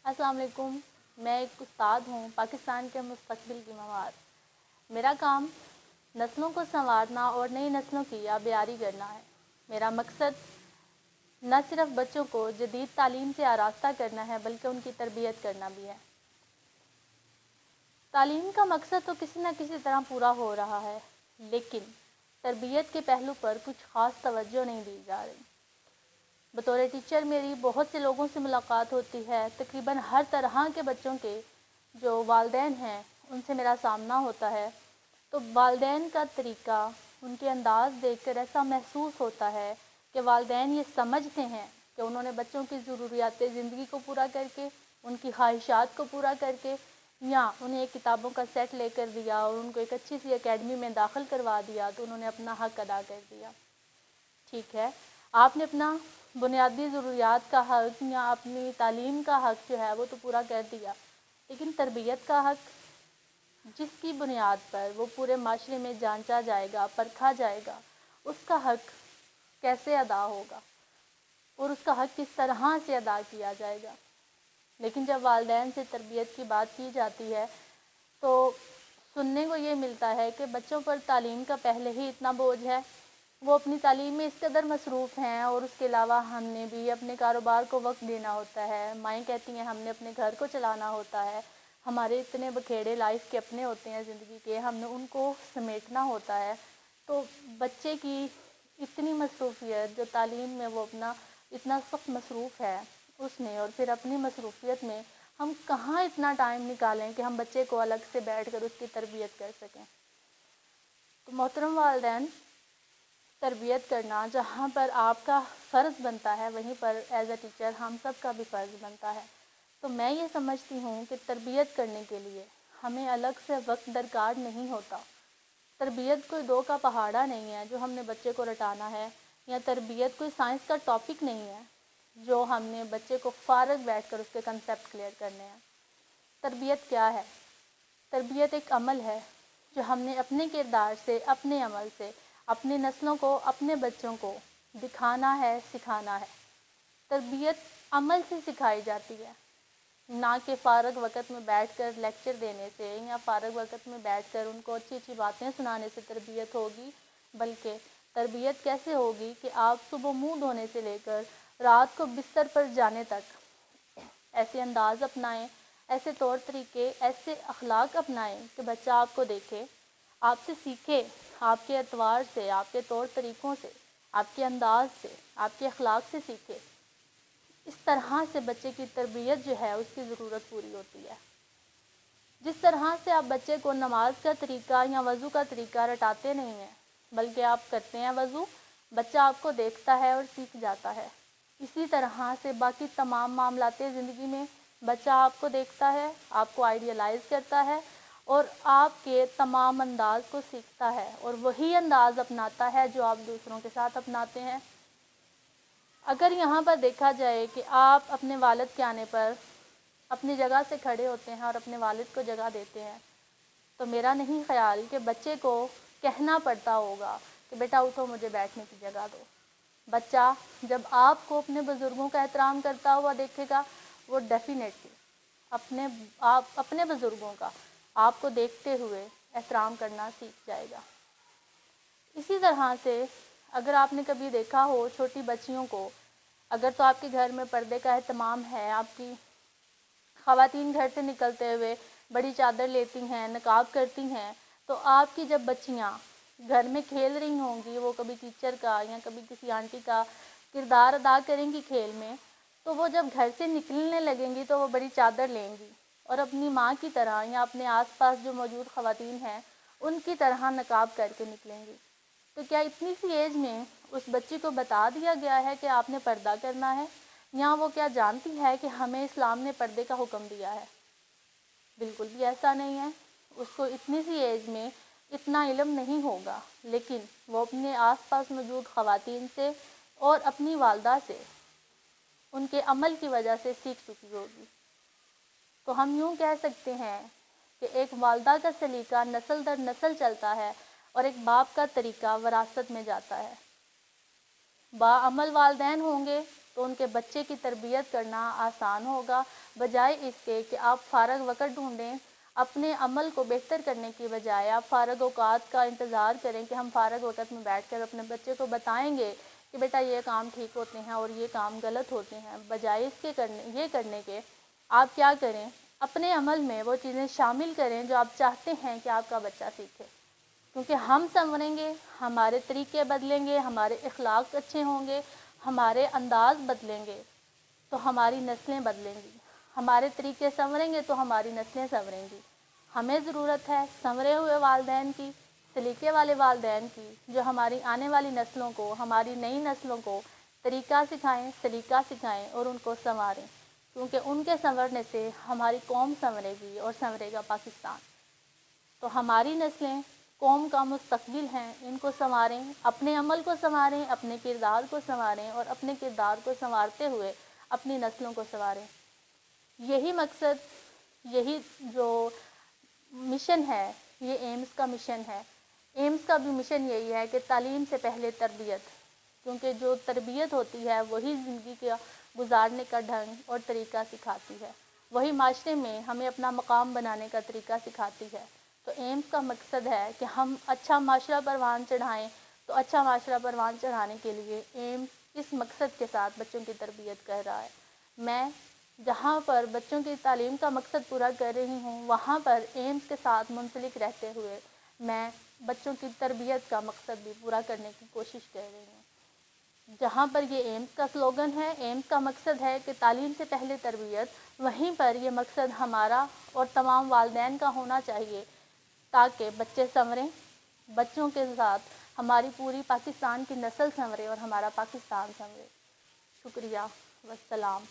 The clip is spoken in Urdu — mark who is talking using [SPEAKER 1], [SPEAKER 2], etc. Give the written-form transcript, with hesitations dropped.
[SPEAKER 1] السلام علیکم. میں ایک استاد ہوں پاکستان کے مستقبل کی ممار. میرا کام نسلوں کو سنوارنا اور نئی نسلوں کی آبیاری کرنا ہے. میرا مقصد نہ صرف بچوں کو جدید تعلیم سے آراستہ کرنا ہے بلکہ ان کی تربیت کرنا بھی ہے. تعلیم کا مقصد تو کسی نہ کسی طرح پورا ہو رہا ہے، لیکن تربیت کے پہلو پر کچھ خاص توجہ نہیں دی جا رہی. بطور ٹیچر میری بہت سے لوگوں سے ملاقات ہوتی ہے. تقریباً ہر طرح کے بچوں کے جو والدین ہیں ان سے میرا سامنا ہوتا ہے. تو والدین کا طریقہ، ان کے انداز دیکھ کر ایسا محسوس ہوتا ہے کہ والدین یہ سمجھتے ہیں کہ انہوں نے بچوں کی ضروریات زندگی کو پورا کر کے، ان کی خواہشات کو پورا کر کے، یا انہیں ایک کتابوں کا سیٹ لے کر دیا اور ان کو ایک اچھی سی اکیڈمی میں داخل کروا دیا تو انہوں نے اپنا حق ادا کر دیا. ٹھیک ہے، آپ نے اپنا بنیادی ضروریات کا حق یا اپنی تعلیم کا حق جو ہے وہ تو پورا کر دیا، لیکن تربیت کا حق، جس کی بنیاد پر وہ پورے معاشرے میں جانچا جائے گا، پرکھا جائے گا، اس کا حق کیسے ادا ہوگا اور اس کا حق کس طرح سے ادا کیا جائے گا. لیکن جب والدین سے تربیت کی بات کی جاتی ہے تو سننے کو یہ ملتا ہے کہ بچوں پر تعلیم کا پہلے ہی اتنا بوجھ ہے، وہ اپنی تعلیم میں اس قدر مصروف ہیں، اور اس کے علاوہ ہم نے بھی اپنے کاروبار کو وقت دینا ہوتا ہے. مائیں کہتی ہیں ہم نے اپنے گھر کو چلانا ہوتا ہے، ہمارے اتنے بکھیڑے لائف کے اپنے ہوتے ہیں زندگی کے، ہم نے ان کو سمیٹنا ہوتا ہے. تو بچے کی اتنی مصروفیت جو تعلیم میں وہ اپنا اتنا سخت مصروف ہے اس میں، اور پھر اپنی مصروفیت میں ہم کہاں اتنا ٹائم نکالیں کہ ہم بچے کو الگ سے بیٹھ کر اس کی تربیت کر سکیں. تو محترم والدین، تربیت کرنا جہاں پر آپ کا فرض بنتا ہے وہیں پر ایز اے ٹیچر ہم سب کا بھی فرض بنتا ہے. تو میں یہ سمجھتی ہوں کہ تربیت کرنے کے لیے ہمیں الگ سے وقت درکار نہیں ہوتا. تربیت کوئی دو کا پہاڑا نہیں ہے جو ہم نے بچے کو رٹانا ہے، یا تربیت کوئی سائنس کا ٹاپک نہیں ہے جو ہم نے بچے کو فارغ بیٹھ کر اس کے کنسیپٹ کلیئر کرنے ہیں. تربیت کیا ہے؟ تربیت ایک عمل ہے جو ہم نے اپنے کردار سے، اپنے عمل سے اپنی نسلوں کو، اپنے بچوں کو دکھانا ہے، سکھانا ہے. تربیت عمل سے سکھائی جاتی ہے، نہ کہ فارغ وقت میں بیٹھ کر لیکچر دینے سے یا فارغ وقت میں بیٹھ کر ان کو اچھی اچھی باتیں سنانے سے تربیت ہوگی. بلکہ تربیت کیسے ہوگی کہ آپ صبح منہ دھونے سے لے کر رات کو بستر پر جانے تک ایسے انداز اپنائیں، ایسے طور طریقے، ایسے اخلاق اپنائیں کہ بچہ آپ کو دیکھے، آپ سے سیکھے، آپ کے اعتبار سے، آپ کے طور طریقوں سے، آپ کے انداز سے، آپ کے اخلاق سے سیکھے. اس طرح سے بچے کی تربیت جو ہے اس کی ضرورت پوری ہوتی ہے. جس طرح سے آپ بچے کو نماز کا طریقہ یا وضو کا طریقہ رٹاتے نہیں ہیں بلکہ آپ کرتے ہیں وضو، بچہ آپ کو دیکھتا ہے اور سیکھ جاتا ہے. اسی طرح سے باقی تمام معاملات زندگی میں بچہ آپ کو دیکھتا ہے، آپ کو آئیڈیلائز کرتا ہے اور آپ کے تمام انداز کو سیکھتا ہے، اور وہی انداز اپناتا ہے جو آپ دوسروں کے ساتھ اپناتے ہیں. اگر یہاں پر دیکھا جائے کہ آپ اپنے والد کے آنے پر اپنی جگہ سے کھڑے ہوتے ہیں اور اپنے والد کو جگہ دیتے ہیں، تو میرا نہیں خیال کہ بچے کو کہنا پڑتا ہوگا کہ بیٹا اٹھو مجھے بیٹھنے کی جگہ دو. بچہ جب آپ کو اپنے بزرگوں کا احترام کرتا ہوا دیکھے گا، وہ ڈیفینیٹلی اپنے بزرگوں کا آپ کو دیکھتے ہوئے احترام کرنا سیکھ جائے گا. اسی طرح سے اگر آپ نے کبھی دیکھا ہو چھوٹی بچیوں کو، اگر تو آپ کے گھر میں پردے کا اہتمام ہے، آپ کی خواتین گھر سے نکلتے ہوئے بڑی چادر لیتی ہیں، نقاب کرتی ہیں، تو آپ کی جب بچیاں گھر میں کھیل رہی ہوں گی، وہ کبھی ٹیچر کا یا کبھی کسی آنٹی کا کردار ادا کریں گی کھیل میں، تو وہ جب گھر سے نکلنے لگیں گی تو وہ بڑی چادر لیں گی اور اپنی ماں کی طرح یا اپنے آس پاس جو موجود خواتین ہیں ان کی طرح نقاب کر کے نکلیں گی. تو کیا اتنی سی ایج میں اس بچی کو بتا دیا گیا ہے کہ آپ نے پردہ کرنا ہے، یا وہ کیا جانتی ہے کہ ہمیں اسلام نے پردے کا حکم دیا ہے؟ بالکل بھی ایسا نہیں ہے. اس کو اتنی سی ایج میں اتنا علم نہیں ہوگا، لیکن وہ اپنے آس پاس موجود خواتین سے اور اپنی والدہ سے ان کے عمل کی وجہ سے سیکھ چکی ہوگی. تو ہم یوں کہہ سکتے ہیں کہ ایک والدہ کا سلیقہ نسل در نسل چلتا ہے اور ایک باپ کا طریقہ وراثت میں جاتا ہے. باعمل والدین ہوں گے تو ان کے بچے کی تربیت کرنا آسان ہوگا، بجائے اس کے کہ آپ فارغ وقت ڈھونڈیں۔ اپنے عمل کو بہتر کرنے کی بجائے آپ فارغ اوقات کا انتظار کریں کہ ہم فارغ وقت میں بیٹھ کر اپنے بچے کو بتائیں گے کہ بیٹا یہ کام ٹھیک ہوتے ہیں اور یہ کام غلط ہوتے ہیں، بجائے اس کے کرنے کے آپ کیا کریں، اپنے عمل میں وہ چیزیں شامل کریں جو آپ چاہتے ہیں کہ آپ کا بچہ سیکھے۔ کیونکہ ہم سنوریں گے، ہمارے طریقے بدلیں گے، ہمارے اخلاق اچھے ہوں گے، ہمارے انداز بدلیں گے تو ہماری نسلیں بدلیں گی، ہمارے طریقے سنوریں گے تو ہماری نسلیں سنوریں گی۔ ہمیں ضرورت ہے سنورے ہوئے والدین کی، سلیقے والے والدین کی، جو ہماری آنے والی نسلوں کو، ہماری نئی نسلوں کو طریقہ سکھائیں، سلیقہ سکھائیں اور ان کو سنواریں، کیونکہ ان کے سنورنے سے ہماری قوم سنورے گی اور سنورے گا پاکستان۔ تو ہماری نسلیں قوم کا مستقبل ہیں، ان کو سنواریں، اپنے عمل کو سنواریں، اپنے کردار کو سنواریں اور اپنے کردار کو سنوارتے ہوئے اپنی نسلوں کو سنواریں۔ یہی مقصد، یہی جو مشن ہے، یہ ایمز کا مشن ہے۔ ایمز کا بھی مشن یہی ہے کہ تعلیم سے پہلے تربیت، کیونکہ جو تربیت ہوتی ہے وہی زندگی کا گزارنے کا ڈھنگ اور طریقہ سکھاتی ہے، وہی معاشرے میں ہمیں اپنا مقام بنانے کا طریقہ سکھاتی ہے۔ تو ایمز کا مقصد ہے کہ ہم اچھا معاشرہ پروان چڑھائیں، تو اچھا معاشرہ پروان چڑھانے کے لیے ایمز اس مقصد کے ساتھ بچوں کی تربیت کر رہا ہے۔ میں جہاں پر بچوں کی تعلیم کا مقصد پورا کر رہی ہوں، وہاں پر ایمز کے ساتھ منسلک رہتے ہوئے میں بچوں کی تربیت کا مقصد بھی پورا کرنے کی کوشش کر رہی ہوں۔ جہاں پر یہ ایمز کا سلوگن ہے، ایمز کا مقصد ہے کہ تعلیم سے پہلے تربیت، وہیں پر یہ مقصد ہمارا اور تمام والدین کا ہونا چاہیے، تاکہ بچے سنوریں، بچوں کے ساتھ ہماری پوری پاکستان کی نسل سنورے اور ہمارا پاکستان سنورے۔ شکریہ، والسلام۔